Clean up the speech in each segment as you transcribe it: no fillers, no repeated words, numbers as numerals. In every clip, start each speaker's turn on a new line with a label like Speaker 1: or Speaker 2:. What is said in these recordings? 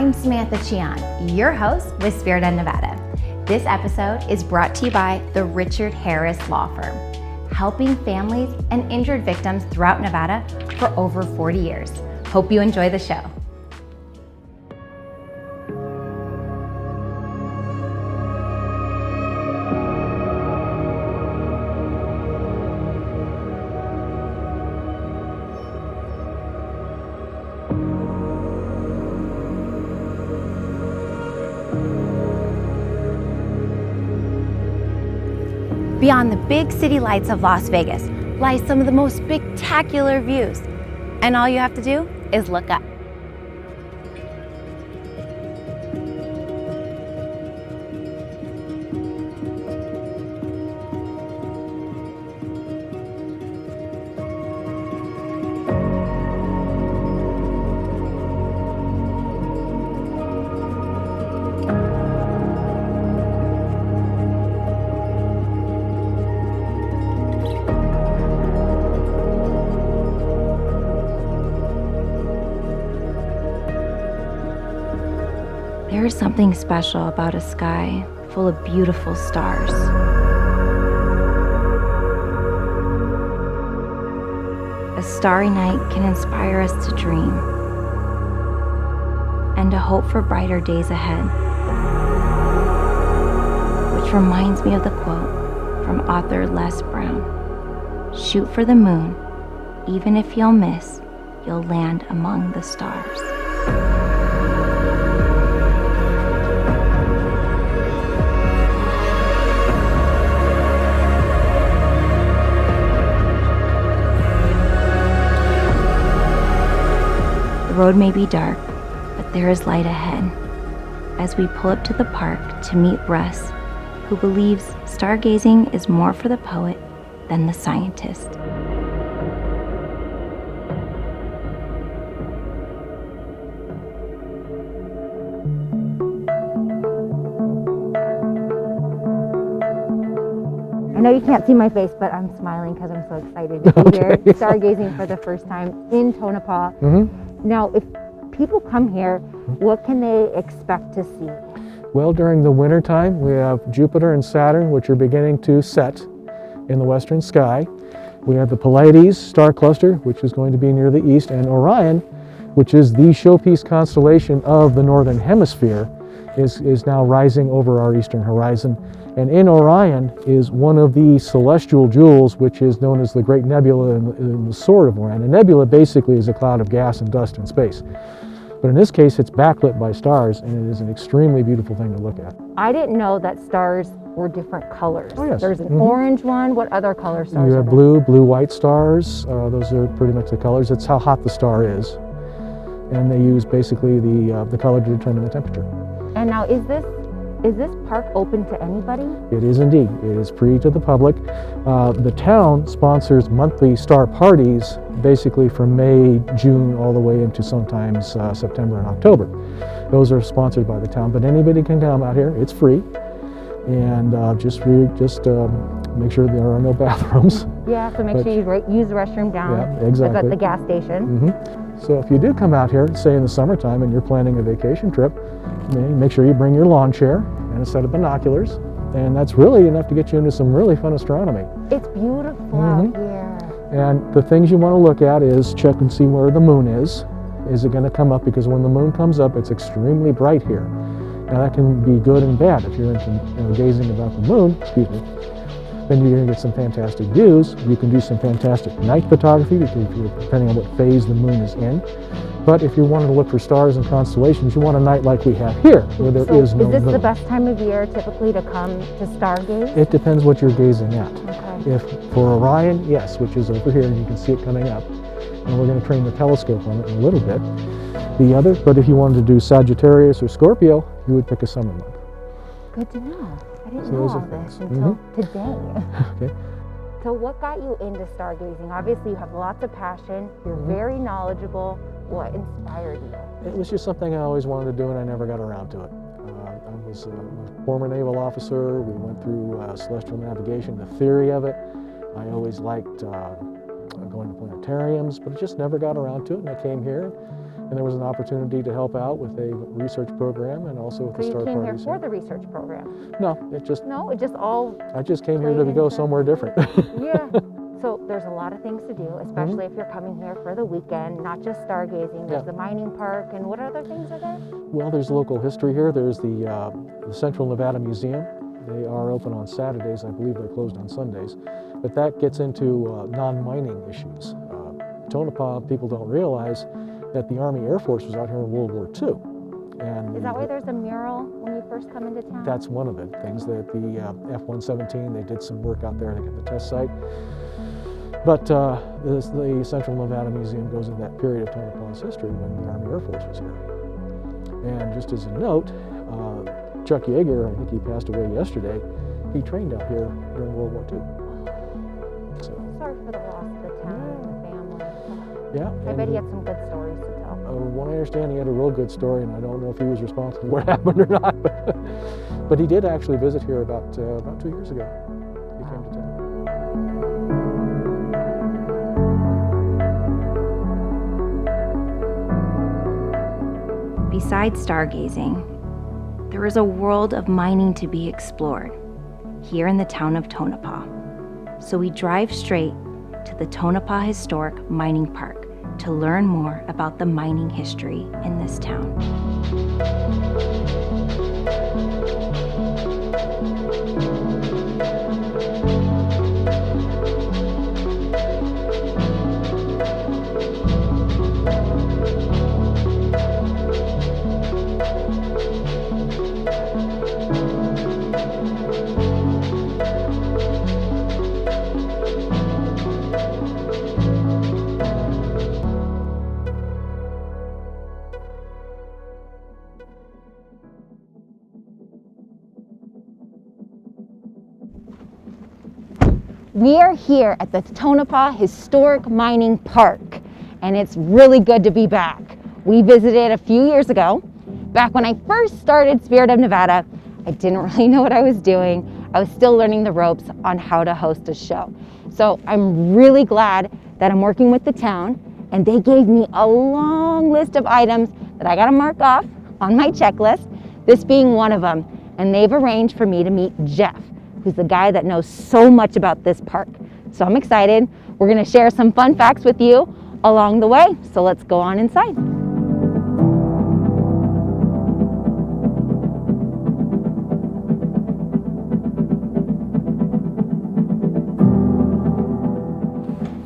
Speaker 1: I'm Samantha Chian, your host with Spirit of Nevada. This episode is brought to you by the Richard Harris Law Firm, helping families and injured victims throughout Nevada for over 40 years. Hope you enjoy the show. Beyond the big city lights of Las Vegas lies some of the most spectacular views. And all you have to do is look up. There is something special about a sky full of beautiful stars. A starry night can inspire us to dream and to hope for brighter days ahead. Which reminds me of the quote from author Les Brown: "Shoot for the moon, even if you'll miss, you'll land among the stars." The road may be dark, but there is light ahead as we pull up to the park to meet Russ, who believes stargazing is more for the poet than the scientist. I know you can't see my face, but I'm smiling because I'm so excited to be here stargazing for the first time in Tonopah. Now, if people come here, what can they expect to see?
Speaker 2: Well, during the winter time, we have Jupiter and Saturn, which are beginning to set in the western sky. We have the Pleiades star cluster, which is going to be near the east, and Orion, which is the showpiece constellation of the northern hemisphere, is now rising over our eastern horizon. And in Orion is one of the celestial jewels, which is known as the Great Nebula in the Sword of Orion. A nebula basically is a cloud of gas and dust in space. But in this case, it's backlit by stars, and it is an extremely beautiful thing to look at.
Speaker 1: I didn't know that stars were different colors.
Speaker 2: Oh, yes.
Speaker 1: There's an orange one. What other color stars
Speaker 2: You
Speaker 1: are
Speaker 2: have
Speaker 1: there?
Speaker 2: blue-white stars. Those are pretty much the colors. It's how hot the star is. And they use basically the color to determine the temperature.
Speaker 1: And now, is this park open to anybody?
Speaker 2: It is indeed. It is free to the public. The town sponsors monthly star parties, basically from May, June, all the way into sometimes September and October. Those are sponsored by the town, but anybody can come out here. It's free, and just make sure there are no bathrooms.
Speaker 1: Yeah, so make sure you use the restroom down
Speaker 2: exactly.
Speaker 1: at the gas station.
Speaker 2: So if you do come out here, say in the summertime, and you're planning a vacation trip, make sure you bring your lawn chair and a set of binoculars, and that's really enough to get you into some really fun astronomy.
Speaker 1: It's beautiful out here.
Speaker 2: And the things you want to look at is check and see where the moon is. Is it going to come up? Because when the moon comes up, it's extremely bright here. Now that can be good and bad. If you're into gazing about the moon, then you're going to get some fantastic views. You can do some fantastic night photography, depending on what phase the moon is in. But if you wanted to look for stars and constellations, you want a night like we have here, where there is no moon.
Speaker 1: Is this the best time of year typically to come to stargaze?
Speaker 2: It depends what you're gazing at.
Speaker 1: Okay.
Speaker 2: If for Orion, yes, which is over here, and you can see it coming up. And we're going to train the telescope on it in a little bit. But if you wanted to do Sagittarius or Scorpio, you would pick a summer month.
Speaker 1: Good to know. I didn't know all this until today.
Speaker 2: Okay.
Speaker 1: So what got you into stargazing? Obviously you have lots of passion, you're very knowledgeable. What inspired you?
Speaker 2: It was just something I always wanted to do, and I never got around to it. I was a former naval officer. We went through celestial navigation, the theory of it. I always liked going to planetariums, but I just never got around to it, and I came here. and there was an opportunity to help out with a research program and also with
Speaker 3: So
Speaker 2: the
Speaker 3: you
Speaker 2: Star
Speaker 3: came here
Speaker 2: Parties.
Speaker 3: for the research program?
Speaker 2: No, it just
Speaker 3: all
Speaker 2: I just came here
Speaker 3: played
Speaker 2: to go
Speaker 3: into-
Speaker 2: somewhere different.
Speaker 3: Yeah. So there's a lot of things to do, especially if you're coming here for the weekend, not just stargazing. There's
Speaker 2: Yeah.
Speaker 3: the mining park, and what other things are there?
Speaker 2: Well, there's local history here. There's the Central Nevada Museum. They are open on Saturdays. I believe they're closed on Sundays. But that gets into non-mining issues. Tonopah, people don't realize that the Army Air Force was out here in World War II. And
Speaker 3: Is that why there's a mural when you first come into town?
Speaker 2: that's one of the things that the F-117, they did some work out there to get the test site. But the Central Nevada Museum goes into that period of Tonopah's history when the Army Air Force was here. And just as a note, Chuck Yeager, I think he passed away yesterday, he trained out here during World War II. So,
Speaker 3: Sorry for the loss of the town and the family.
Speaker 2: yeah.
Speaker 3: I
Speaker 2: and,
Speaker 3: bet he had some good stories to tell.
Speaker 2: What I understand, he had a real good story, and I don't know if he was responsible for what happened or not, but he did actually visit here about 2 years ago. He came to town.
Speaker 1: Besides stargazing, there is a world of mining to be explored here in the town of Tonopah. So we drive straight to the Tonopah Historic Mining Park to learn more about the mining history in this town.
Speaker 3: We are here at the Tonopah Historic Mining Park, and it's really good to be back. We visited a few years ago. Back when I first started Spirit of Nevada, I didn't really know what I was doing. I was still learning the ropes on how to host a show. So I'm really glad that I'm working with the town, and they gave me a long list of items that I gotta mark off on my checklist, this being one of them. And they've arranged for me to meet Jeff, who's the guy that knows so much about this park. So I'm excited. We're gonna share some fun facts with you along the way. So let's go on inside.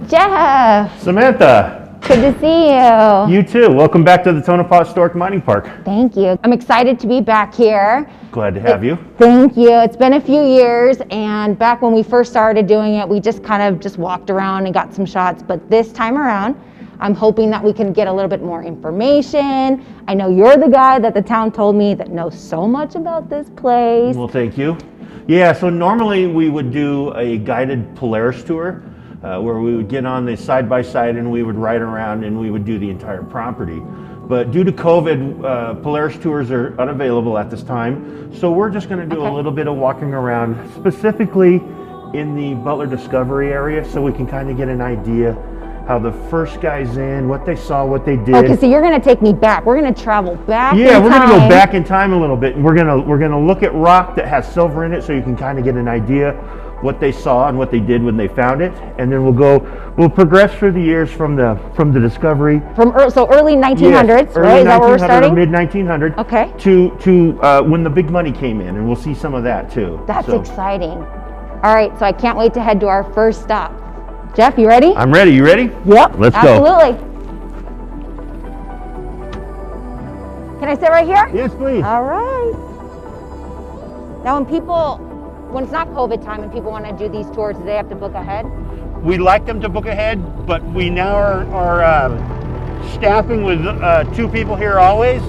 Speaker 3: Jeff,
Speaker 4: Samantha,
Speaker 3: good to see you.
Speaker 4: you too. Welcome back to the Tonopah Historic Mining Park.
Speaker 3: Thank you. I'm excited to be back here.
Speaker 4: Glad to have you.
Speaker 3: Thank you. It's been a few years, and back when we first started doing it, we just kind of walked around and got some shots. But this time around, I'm hoping that we can get a little bit more information. I know you're the guy that the town told me that knows so much about this place.
Speaker 4: Well, thank you. Yeah, so normally we would do a guided Polaris tour where we would get on the side-by-side and we would ride around and we would do the entire property. But due to COVID, Polaris tours are unavailable at this time. So we're just gonna do a little bit of walking around, specifically in the Butler Discovery area, so we can kind of get an idea how the first guys in, what they saw, what they did.
Speaker 3: Okay, so you're gonna take me back. We're gonna travel back
Speaker 4: Yeah,
Speaker 3: in
Speaker 4: we're gonna go
Speaker 3: time.
Speaker 4: back in time a little bit, and we're gonna look at rock that has silver in it, so you can kind of get an idea what they saw and what they did when they found it, and then we'll progress through the years from the discovery.
Speaker 3: So early 1900s,
Speaker 4: Yes,
Speaker 3: right?
Speaker 4: early
Speaker 3: Is that where we're
Speaker 4: 1900 or
Speaker 3: starting?
Speaker 4: mid 1900.
Speaker 3: Okay.
Speaker 4: To when the big money came in, and we'll see some of that too.
Speaker 3: That's
Speaker 4: So,
Speaker 3: exciting. All right, so I can't wait to head to our first stop. Jeff, you ready?
Speaker 4: I'm ready. You ready?
Speaker 3: Yep.
Speaker 4: Let's go.
Speaker 3: Absolutely. Can I sit right here?
Speaker 4: Yes, please.
Speaker 3: All right. Now, when it's not COVID time and people want to do these tours, do they have to book ahead?
Speaker 4: We like them to book ahead, but we now are staffing with 2 people here always,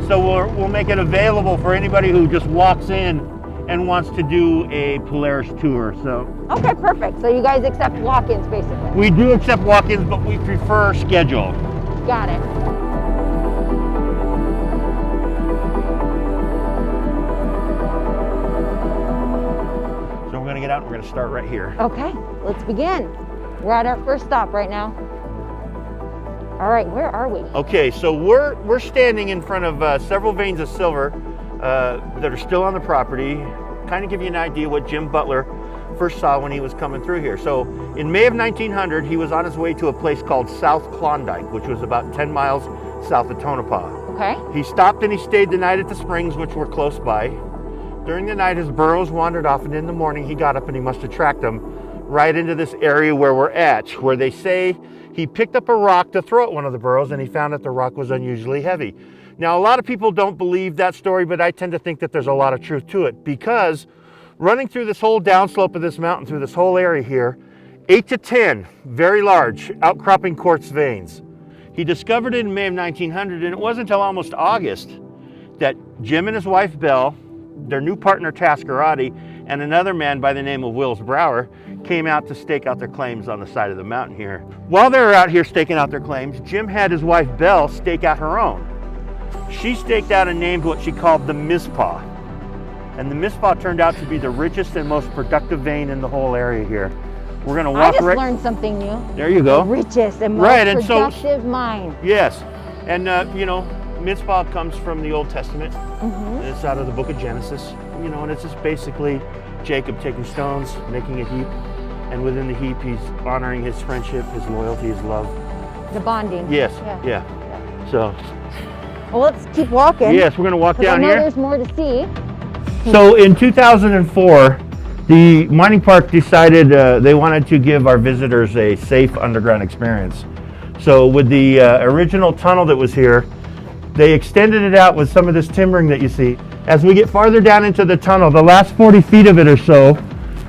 Speaker 4: so we'll make it available for anybody who just walks in and wants to do a Polaris tour. So
Speaker 3: Okay, perfect. So you guys accept walk-ins, basically.
Speaker 4: we do accept walk-ins, but we prefer schedule.
Speaker 3: Got it.
Speaker 4: So we're gonna get out and we're gonna start right here.
Speaker 3: Okay, let's begin. We're at our first stop right now. All All right, where are we?
Speaker 4: Okay, so we're standing in front of several veins of silver that are still on the property. Kind of give you an idea what Jim Butler first saw when he was coming through here. So in May of 1900, he was on his way to a place called South Klondike, which was about 10 miles south of Tonopah.
Speaker 3: Okay.
Speaker 4: He stopped and he stayed the night at the springs, which were close by. During the night, his burros wandered off, and in the morning, he got up and he must have tracked them right into this area where we're at, where they say he picked up a rock to throw at one of the burros, and he found that the rock was unusually heavy. Now, a lot of people don't believe that story, but I tend to think that there's a lot of truth to it, because running through this whole downslope of this mountain, through this whole area here, 8 to 10 very large outcropping quartz veins. He discovered it in May of 1900, and it wasn't until almost August that Jim and his wife Belle, their new partner Tascarati, and another man by the name of Wills Brower came out to stake out their claims on the side of the mountain here. While they were out here staking out their claims, Jim had his wife Belle stake out her own. She staked out and named what she called the Mizpah. And the Mizpah turned out to be the richest and most productive vein in the whole area here. We're gonna walk right.
Speaker 3: I just learned something new.
Speaker 4: There you go.
Speaker 3: The richest and most
Speaker 4: right, and
Speaker 3: productive mine.
Speaker 4: Yes, and you know, Mizpah comes from the Old Testament. It's out of the book of Genesis. You know, and it's just basically Jacob taking stones, making a heap, and within the heap, he's honoring his friendship, his loyalty, his love.
Speaker 3: The bonding.
Speaker 4: Yes. Yeah. So.
Speaker 3: Well, let's keep walking.
Speaker 4: Yes, we're gonna walk down
Speaker 3: I know
Speaker 4: here.
Speaker 3: There's more to see.
Speaker 4: So in 2004, the mining park decided they wanted to give our visitors a safe underground experience. So with the original tunnel that was here, they extended it out with some of this timbering that you see. As we get farther down into the tunnel, the last 40 feet of it or so,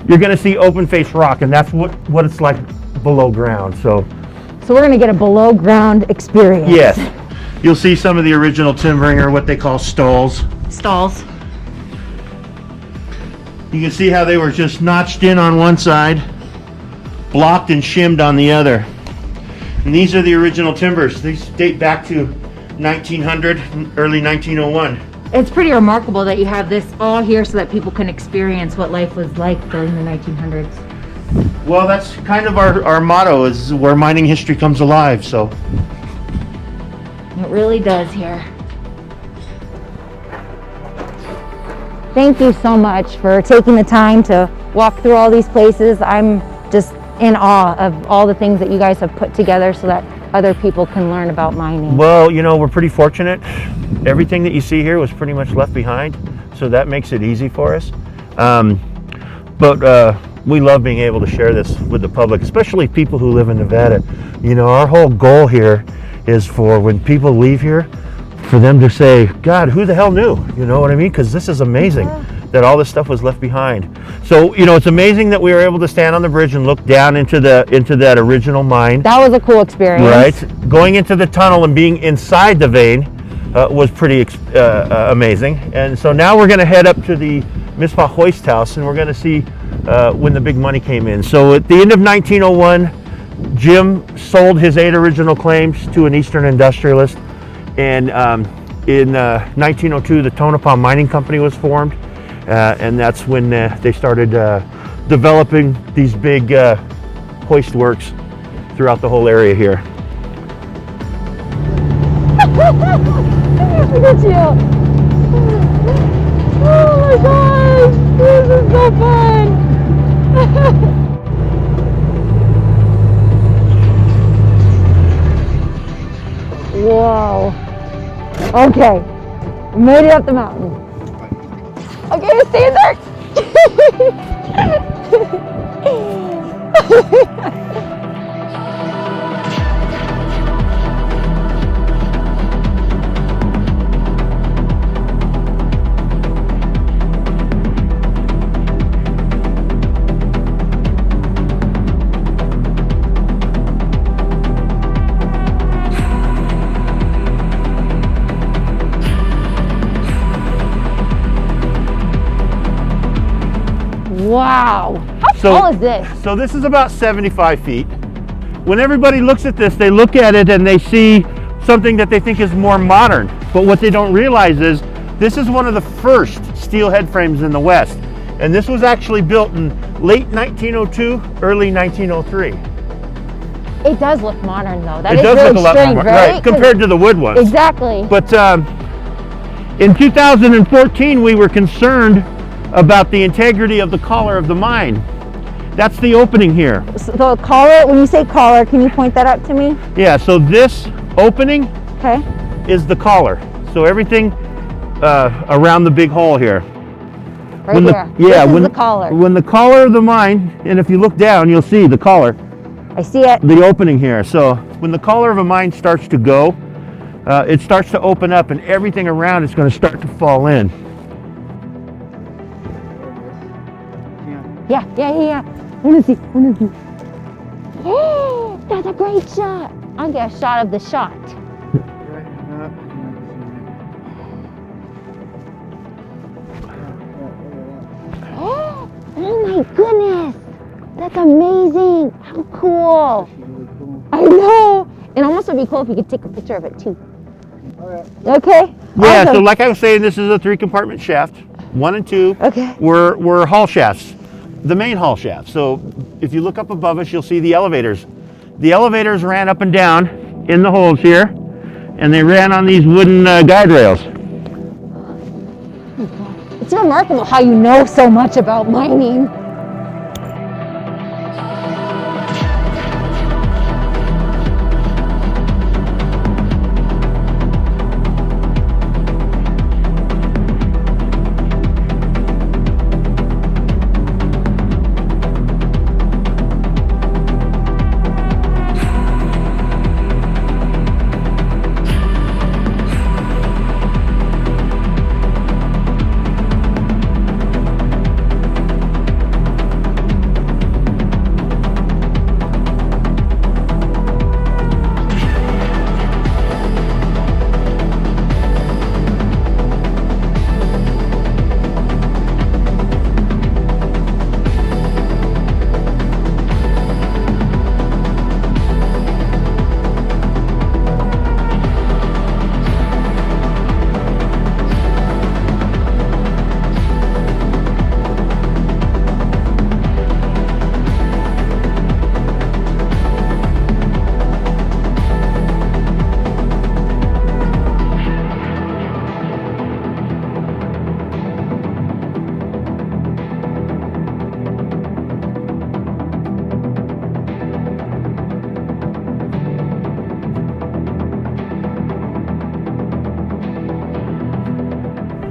Speaker 4: you're gonna see open face rock, and that's what it's like below ground. So
Speaker 3: we're gonna get a below ground experience.
Speaker 4: Yes. You'll see some of the original timbering, or what they call stalls.
Speaker 3: Stalls.
Speaker 4: You can see how they were just notched in on one side, blocked and shimmed on the other. And these are the original timbers. These date back to 1900, early 1901.
Speaker 3: It's pretty remarkable that you have this all here so that people can experience what life was like during the 1900s.
Speaker 4: Well, that's kind of our motto, is where mining history comes alive, so.
Speaker 3: It really does here. Thank you so much for taking the time to walk through all these places. I'm just in awe of all the things that you guys have put together so that other people can learn about mining.
Speaker 4: Well, you know, we're pretty fortunate. Everything that you see here was pretty much left behind, so that makes it easy for us. But we love being able to share this with the public, especially people who live in Nevada. You know, our whole goal here is for when people leave here, for them to say, God, who the hell knew? You know what I mean? Because this is amazing that all this stuff was left behind. So, you know, it's amazing that we were able to stand on the bridge and look down into that original mine.
Speaker 3: That was a cool experience.
Speaker 4: Right. Going into the tunnel and being inside the vein was pretty amazing. And so now we're going to head up to the Mizpah Hoist House, and we're going to see when the big money came in. So at the end of 1901, Jim sold his 8 original claims to an Eastern industrialist. And in 1902, the Tonopah Mining Company was formed, and that's when they started developing these big hoist works throughout the whole area here.
Speaker 3: Look at you! Oh my gosh! This is so fun! Whoa. Okay. We made it up the mountain. Okay, stay there. Wow. How tall is this?
Speaker 4: So this is about 75 feet. When everybody looks at this, they look at it and they see something that they think is more modern. But what they don't realize is this is one of the first steel head frames in the West. And this was actually built in late 1902, early 1903.
Speaker 3: It does look modern though. That
Speaker 4: It
Speaker 3: is
Speaker 4: does
Speaker 3: really
Speaker 4: look a lot
Speaker 3: strange,
Speaker 4: more,
Speaker 3: right?
Speaker 4: compared to the wood ones.
Speaker 3: Exactly.
Speaker 4: But in 2014, we were concerned about the integrity of the collar of the mine. That's the opening here.
Speaker 3: So the collar, when you say collar, can you point that out to me?
Speaker 4: Yeah, so this opening
Speaker 3: Okay.
Speaker 4: is the collar. So everything around the big hole here.
Speaker 3: Right here.
Speaker 4: Yeah,
Speaker 3: This is the collar.
Speaker 4: When the collar of the mine, and if you look down, you'll see the collar,
Speaker 3: I see it.
Speaker 4: the opening here. So when the collar of a mine starts to go, it starts to open up and everything around is going to start to fall in.
Speaker 3: Yeah. I wanna see. Oh, that's a great shot. I'll get a shot of the shot. Oh my goodness. That's amazing. How cool. I know. It almost would be cool if you could take a picture of it too. Okay.
Speaker 4: Yeah,
Speaker 3: Awesome.
Speaker 4: so like I was saying, this is a 3-compartment shaft. 1 and 2
Speaker 3: Okay.
Speaker 4: were haul shafts, the main haul shaft. So if you look up above us, you'll see the elevators. The elevators ran up and down in the holes here, and they ran on these wooden guide rails.
Speaker 3: It's remarkable how you know so much about mining.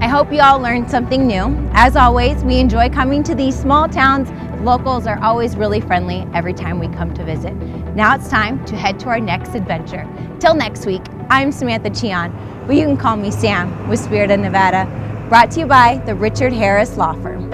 Speaker 1: I hope you all learned something new. As always, we enjoy coming to these small towns. Locals are always really friendly every time we come to visit. Now it's time to head to our next adventure. Till next week, I'm Samantha Chion, but you can call me Sam with Spirit of Nevada, brought to you by the Richard Harris Law Firm.